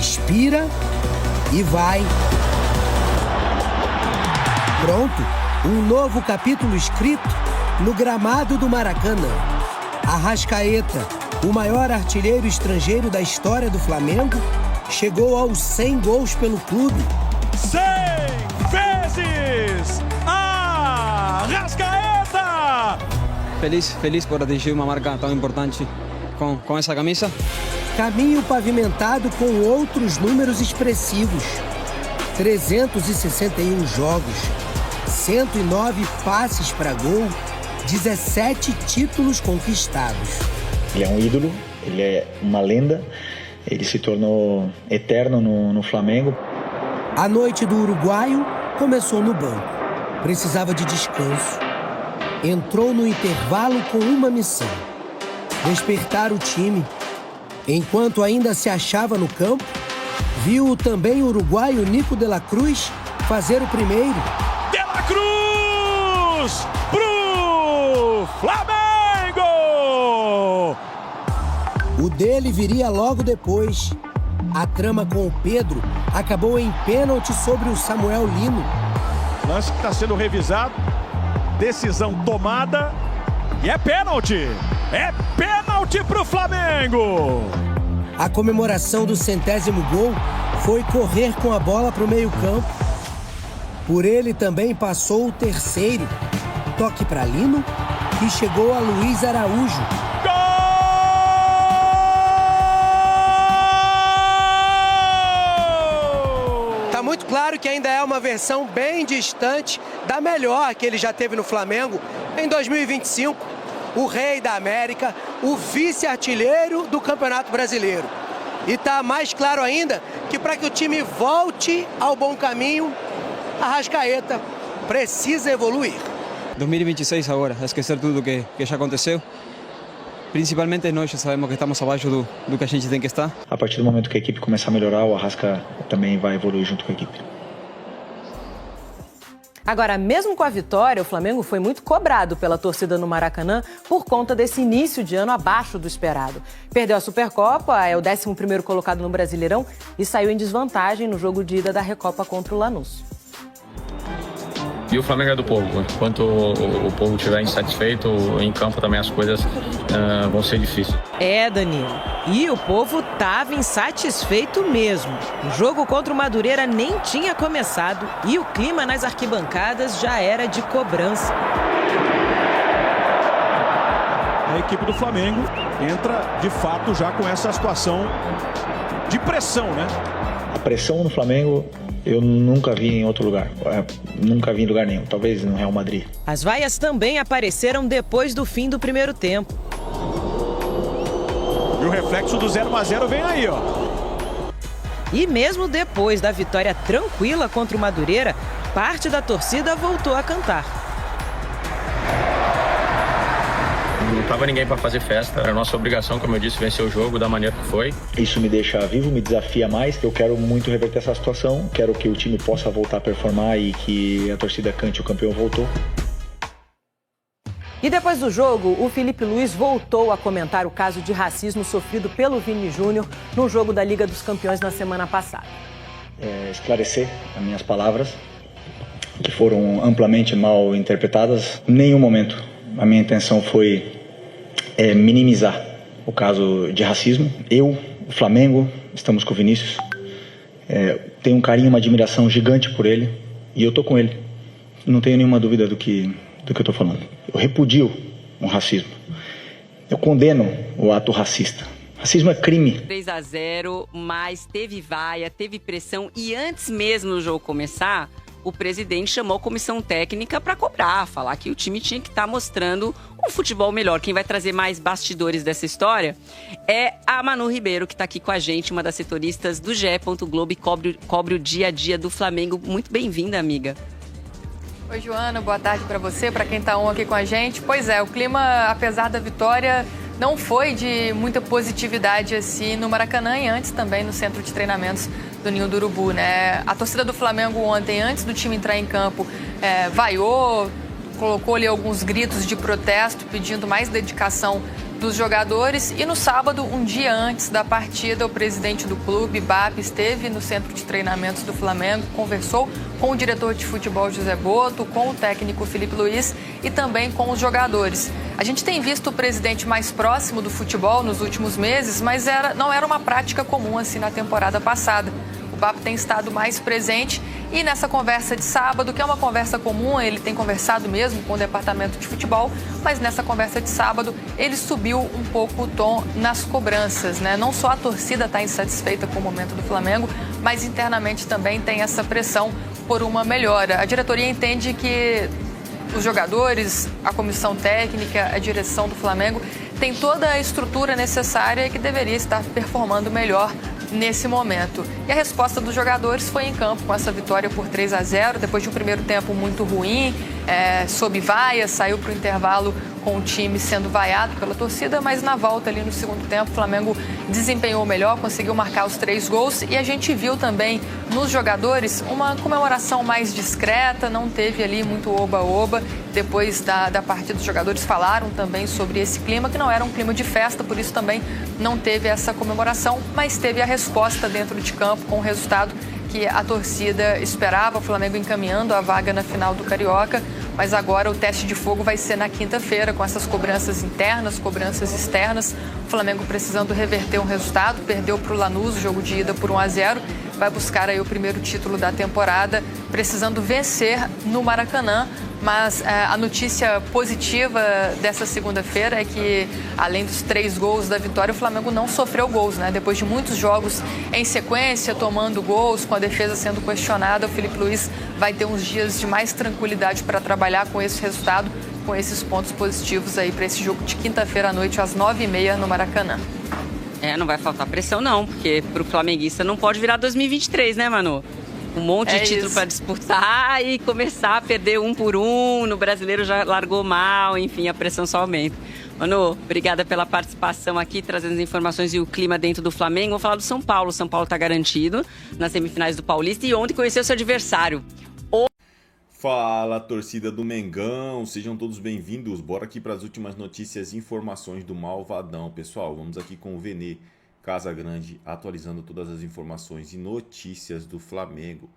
respira e vai. Pronto, um novo capítulo escrito no gramado do Maracanã. Arrascaeta, o maior artilheiro estrangeiro da história do Flamengo, chegou aos 100 gols pelo clube. 100 vezes Arrascaeta! Feliz por atingir uma marca tão importante com essa camisa. Caminho pavimentado com outros números expressivos. 361 jogos, 109 passes para gol, 17 títulos conquistados. Ele é um ídolo, ele é uma lenda, ele se tornou eterno no Flamengo. A noite do uruguaio começou no banco. Precisava de descanso. Entrou no intervalo com uma missão: despertar o time. Enquanto ainda se achava no campo, viu o também uruguaio Nico de la Cruz fazer o primeiro. De la Cruz pro Flamengo! O dele viria logo depois. A trama com o Pedro acabou em pênalti sobre o Samuel Lino. Lance que está sendo revisado, decisão tomada e é pênalti! É pênalti pro Flamengo! A comemoração do 100º gol foi correr com a bola para o meio-campo. Por ele também passou o terceiro. Toque para Lino, que chegou a Luiz Araújo. Tá muito claro que ainda é uma versão bem distante da melhor que ele já teve no Flamengo em 2025. O rei da América, o vice-artilheiro do Campeonato Brasileiro. E tá mais claro ainda que para que o time volte ao bom caminho, Arrascaeta precisa evoluir. 2026 agora, esquecer tudo que já aconteceu. Principalmente nós já sabemos que estamos abaixo do que a gente tem que estar. A partir do momento que a equipe começar a melhorar, o Arrasca também vai evoluir junto com a equipe. Agora, mesmo com a vitória, o Flamengo foi muito cobrado pela torcida no Maracanã por conta desse início de ano abaixo do esperado. Perdeu a Supercopa, é o 11º colocado no Brasileirão e saiu em desvantagem no jogo de ida da Recopa contra o Lanús. E o Flamengo é do povo. Enquanto o povo estiver insatisfeito, em campo também as coisas vão ser difíceis. É, Danilo. E o povo estava insatisfeito mesmo. O jogo contra o Madureira nem tinha começado e o clima nas arquibancadas já era de cobrança. A equipe do Flamengo entra, de fato, já com essa situação de pressão, né? A pressão no Flamengo eu nunca vi em outro lugar. Nunca vi em lugar nenhum, talvez no Real Madrid. As vaias também apareceram depois do fim do primeiro tempo. E o reflexo do 0-0 vem aí, ó. E mesmo depois da vitória tranquila contra o Madureira, parte da torcida voltou a cantar. Não estava ninguém para fazer festa, era nossa obrigação, como eu disse, vencer o jogo da maneira que foi. Isso me deixa vivo, me desafia mais. Eu quero muito reverter essa situação, quero que o time possa voltar a performar e que a torcida cante o campeão voltou. E depois do jogo, o Felipe Luiz voltou a comentar o caso de racismo sofrido pelo Vini Júnior no jogo da Liga dos Campeões na semana passada. Esclarecer as minhas palavras, que foram amplamente mal interpretadas. Em nenhum momento a minha intenção foi minimizar o caso de racismo. Eu, o Flamengo, estamos com o Vinícius. Tenho um carinho, uma admiração gigante por ele e eu tô com ele. Não tenho nenhuma dúvida do que eu estou falando. Eu repudio o racismo. Eu condeno o ato racista. Racismo é crime. 3-0, mas teve vaia, teve pressão e antes mesmo do jogo começar, o presidente chamou a comissão técnica para cobrar, falar que o time tinha que estar mostrando um futebol melhor. Quem vai trazer mais bastidores dessa história é a Manu Ribeiro, que está aqui com a gente, uma das setoristas do GE. Globo e cobre o dia a dia do Flamengo. Muito bem-vinda, amiga. Oi, Joana, boa tarde para você, para quem está aqui com a gente. Pois é, o clima, apesar da vitória, não foi de muita positividade assim no Maracanã e antes também no centro de treinamentos do Ninho do Urubu, né? A torcida do Flamengo ontem, antes do time entrar em campo, vaiou, colocou ali alguns gritos de protesto, pedindo mais dedicação dos jogadores. E no sábado, um dia antes da partida, o presidente do clube, BAP, esteve no centro de treinamentos do Flamengo, conversou com o diretor de futebol José Boto, com o técnico Felipe Luiz e também com os jogadores. A gente tem visto o presidente mais próximo do futebol nos últimos meses, mas não era uma prática comum assim na temporada passada. O BAP tem estado mais presente e nessa conversa de sábado, que é uma conversa comum, ele tem conversado mesmo com o departamento de futebol, mas nessa conversa de sábado ele subiu um pouco o tom nas cobranças, né? Não só a torcida está insatisfeita com o momento do Flamengo, mas internamente também tem essa pressão por uma melhora. A diretoria entende que os jogadores, a comissão técnica, a direção do Flamengo tem toda a estrutura necessária e que deveria estar performando melhor nesse momento. E a resposta dos jogadores foi em campo com essa vitória por 3-0, depois de um primeiro tempo muito ruim, sob vaia, saiu para o intervalo com o time sendo vaiado pela torcida, mas na volta ali no segundo tempo o Flamengo desempenhou melhor, conseguiu marcar os 3 gols e a gente viu também nos jogadores uma comemoração mais discreta, não teve ali muito oba-oba. Depois da partida os jogadores falaram também sobre esse clima, que não era um clima de festa, por isso também não teve essa comemoração, mas teve a resposta dentro de campo com o resultado que a torcida esperava, o Flamengo encaminhando a vaga na final do Carioca, mas agora o teste de fogo vai ser na quinta-feira, com essas cobranças internas, cobranças externas, o Flamengo precisando reverter um resultado, perdeu para o Lanús o jogo de ida por 1-0, vai buscar aí o primeiro título da temporada, precisando vencer no Maracanã. Mas a notícia positiva dessa segunda-feira é que, além dos 3 gols da vitória, o Flamengo não sofreu gols, né? Depois de muitos jogos em sequência, tomando gols, com a defesa sendo questionada, o Felipe Luiz vai ter uns dias de mais tranquilidade para trabalhar com esse resultado, com esses pontos positivos aí para esse jogo de quinta-feira à noite, às 9h30 no Maracanã. Não vai faltar pressão não, porque para o flamenguista não pode virar 2023, né, Manu? Um monte de título para disputar e começar a perder um por um. No Brasileiro já largou mal, enfim, a pressão só aumenta. Manu, obrigada pela participação aqui, trazendo as informações e o clima dentro do Flamengo. Vou falar do São Paulo. São Paulo está garantido nas semifinais do Paulista e ontem conheceu seu adversário. Fala, torcida do Mengão, sejam todos bem-vindos. Bora aqui para as últimas notícias e informações do Malvadão. Pessoal, vamos aqui com o Venê Casagrande, atualizando todas as informações e notícias do Flamengo.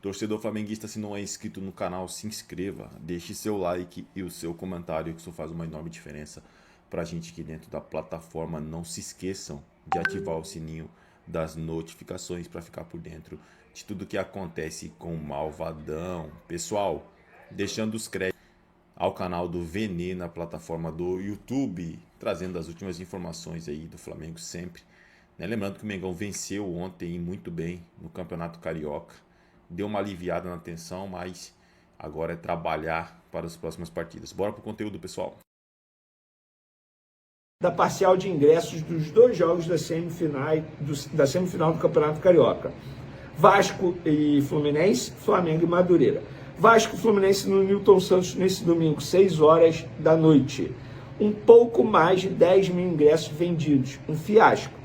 Torcedor flamenguista, se não é inscrito no canal, se inscreva, deixe seu like e o seu comentário, que isso faz uma enorme diferença pra gente aqui dentro da plataforma. Não se esqueçam de ativar o sininho das notificações para ficar por dentro de tudo que acontece com o Malvadão. Pessoal, deixando os créditos ao canal do Venê na plataforma do YouTube, trazendo as últimas informações aí do Flamengo sempre. Lembrando que o Mengão venceu ontem muito bem no Campeonato Carioca. Deu uma aliviada na tensão, mas agora é trabalhar para as próximas partidas. Bora pro conteúdo, pessoal. Da parcial de ingressos dos 2 jogos da semifinal do Campeonato Carioca. Vasco e Fluminense, Flamengo e Madureira. Vasco e Fluminense no Newton Santos nesse domingo, 6 horas da noite. Um pouco mais de 10 mil ingressos vendidos. Um fiasco.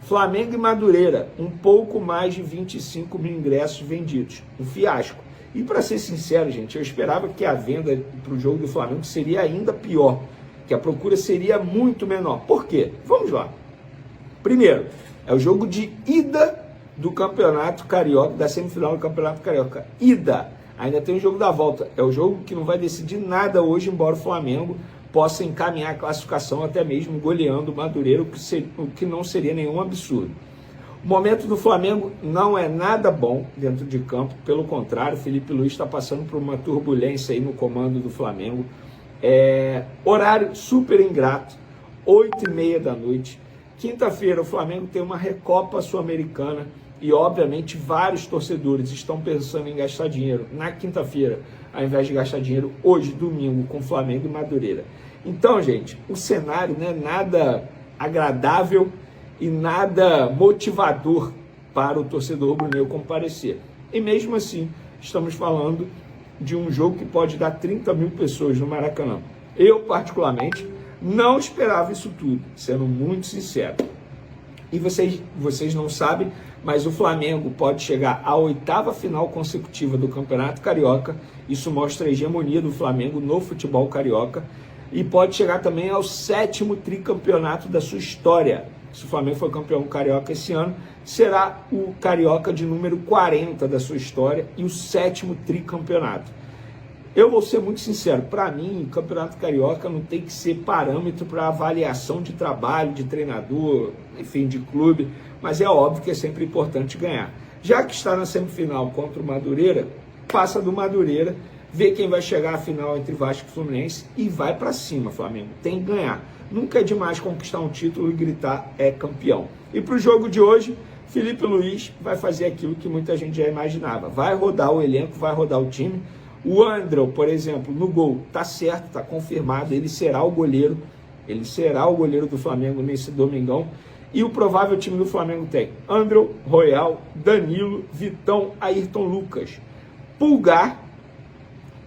Flamengo e Madureira, um pouco mais de 25 mil ingressos vendidos. Um fiasco. E para ser sincero, gente, eu esperava que a venda para o jogo do Flamengo seria ainda pior, que a procura seria muito menor. Por quê? Vamos lá. Primeiro, é o jogo de ida do Campeonato Carioca, da semifinal do Campeonato Carioca. Ida. Ainda tem o jogo da volta. É o jogo que não vai decidir nada hoje, embora o Flamengo possa encaminhar a classificação até mesmo goleando o Madureira, o que não seria nenhum absurdo. O momento do Flamengo não é nada bom dentro de campo, pelo contrário, Felipe Luiz está passando por uma turbulência aí no comando do Flamengo. Horário super ingrato, 8h30 da noite. Quinta-feira o Flamengo tem uma Recopa Sul-Americana e obviamente vários torcedores estão pensando em gastar dinheiro na quinta-feira, ao invés de gastar dinheiro hoje, domingo, com Flamengo e Madureira. Então, gente, o cenário não é nada agradável e nada motivador para o torcedor rubro-negro comparecer. E mesmo assim, estamos falando de um jogo que pode dar 30 mil pessoas no Maracanã. Eu, particularmente, não esperava isso tudo, sendo muito sincero. E vocês não sabem, mas o Flamengo pode chegar à 8ª final consecutiva do Campeonato Carioca. Isso mostra a hegemonia do Flamengo no futebol carioca. e pode chegar também ao 7º tricampeonato da sua história. Se o Flamengo for campeão carioca esse ano, será o carioca de número 40 da sua história e o 7º tricampeonato. Eu vou ser muito sincero, para mim, o campeonato carioca não tem que ser parâmetro para avaliação de trabalho, de treinador, enfim, de clube, mas é óbvio que é sempre importante ganhar. Já que está na semifinal contra o Madureira, passa do Madureira, vê quem vai chegar à final entre Vasco e Fluminense e vai para cima, Flamengo. Tem que ganhar. Nunca é demais conquistar um título e gritar é campeão. E para o jogo de hoje, Felipe Luiz vai fazer aquilo que muita gente já imaginava. Vai rodar o elenco, vai rodar o time. O André, por exemplo, no gol, tá certo, tá confirmado, ele será o goleiro. Ele será o goleiro do Flamengo nesse domingão. E o provável time do Flamengo tem André, Royal, Danilo, Vitão, Ayrton Lucas, Pulgar,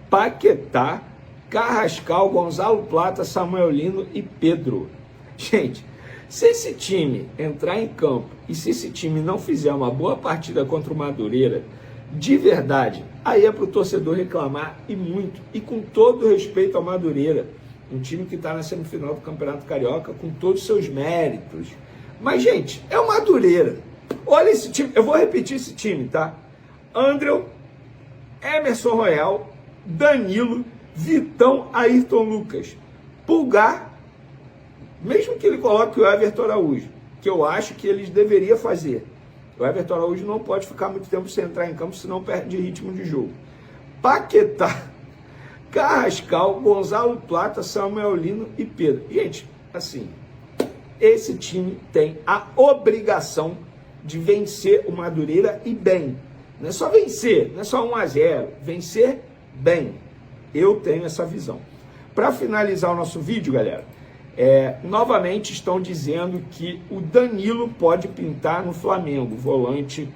Paquetá, Carrascal, Gonzalo Plata, Samuel Lino e Pedro. Gente, se esse time entrar em campo e se esse time não fizer uma boa partida contra o Madureira, de verdade, aí é para o torcedor reclamar e muito. E com todo respeito ao Madureira, um time que está na semifinal do Campeonato Carioca com todos os seus méritos. Mas, gente, é o Madureira. Olha esse time, eu vou repetir esse time, tá? André, Emerson Royal, Danilo, Vitão, Ayrton Lucas, Pulgar, mesmo que ele coloque o Everton Araújo, que eu acho que eles deveriam fazer. O Everton Araújo não pode ficar muito tempo sem entrar em campo, senão perde ritmo de jogo. Paquetá, Carrascal, Gonzalo Plata, Samuel Lino e Pedro. Gente, assim, esse time tem a obrigação de vencer o Madureira e bem. Não é só vencer, não é só 1-0, vencer bem. Eu tenho essa visão. Para finalizar o nosso vídeo, galera, novamente estão dizendo que o Danilo pode pintar no Flamengo, volante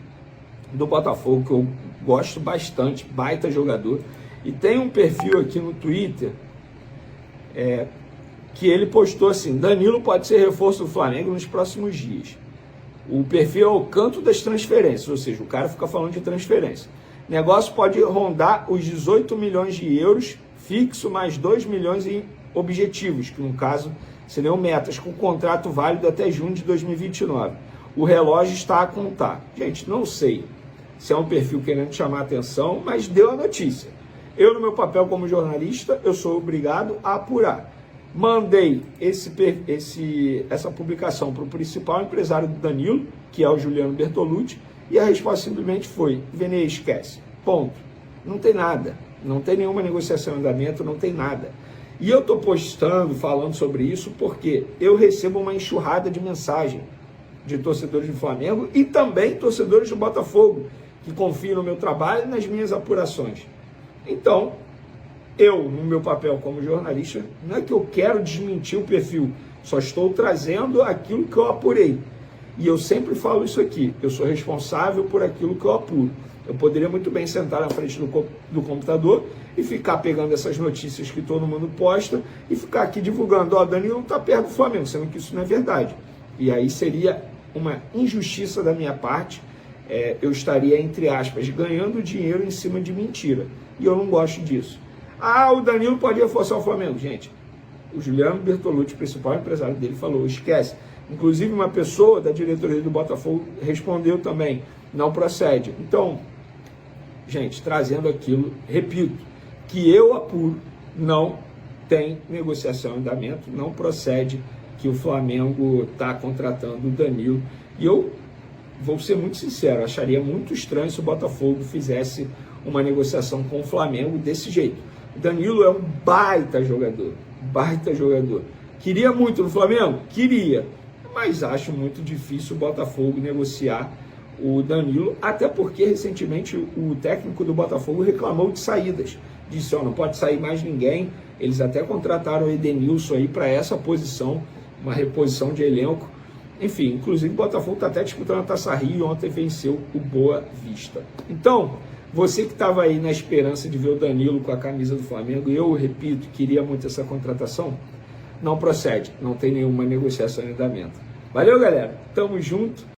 do Botafogo, que eu gosto bastante, baita jogador. E tem um perfil aqui no Twitter que ele postou assim: Danilo pode ser reforço do Flamengo nos próximos dias. O perfil é o canto das transferências, ou seja, o cara fica falando de transferência. O negócio pode rondar os 18 milhões de euros fixo, mais 2 milhões em objetivos, que no caso seriam metas, com contrato válido até junho de 2029. O relógio está a contar. Gente, não sei se é um perfil querendo chamar atenção, mas deu a notícia. Eu, no meu papel como jornalista, eu sou obrigado a apurar. Mandei essa publicação para o principal empresário do Danilo, que é o Juliano Bertolucci, e a resposta simplesmente foi: Venê, esquece. Ponto. Não tem nada. Não tem nenhuma negociação em andamento, não tem nada. E eu estou postando, falando sobre isso, porque eu recebo uma enxurrada de mensagem de torcedores do Flamengo e também torcedores do Botafogo, que confiam no meu trabalho e nas minhas apurações. Então, eu, no meu papel como jornalista, não é que eu quero desmentir o perfil, só estou trazendo aquilo que eu apurei. E eu sempre falo isso aqui: eu sou responsável por aquilo que eu apuro. Eu poderia muito bem sentar na frente do computador e ficar pegando essas notícias que todo mundo posta e ficar aqui divulgando: ó, Danilo não está perto do Flamengo, sendo que isso não é verdade. E aí seria uma injustiça da minha parte. Eu estaria, entre aspas, ganhando dinheiro em cima de mentira. E eu não gosto disso. Ah, o Danilo pode reforçar o Flamengo. Gente, o Juliano Bertolucci, principal empresário dele, falou: esquece. Inclusive, uma pessoa da diretoria do Botafogo respondeu também: não procede. Então, gente, trazendo aquilo, repito, que eu apuro, não tem negociação em andamento, não procede que o Flamengo está contratando o Danilo. E eu vou ser muito sincero, acharia muito estranho se o Botafogo fizesse uma negociação com o Flamengo desse jeito. O Danilo é um baita jogador, baita jogador. Queria muito no Flamengo? Queria, mas acho muito difícil o Botafogo negociar o Danilo, até porque recentemente o técnico do Botafogo reclamou de saídas. Disse: ó, não pode sair mais ninguém. Eles até contrataram o Edenilson aí para essa posição, uma reposição de elenco. Enfim, inclusive o Botafogo está até disputando a Taça Rio e ontem venceu o Boa Vista. Então, você que estava aí na esperança de ver o Danilo com a camisa do Flamengo, eu repito, queria muito essa contratação, não procede, não tem nenhuma negociação em andamento. Valeu, galera, tamo junto.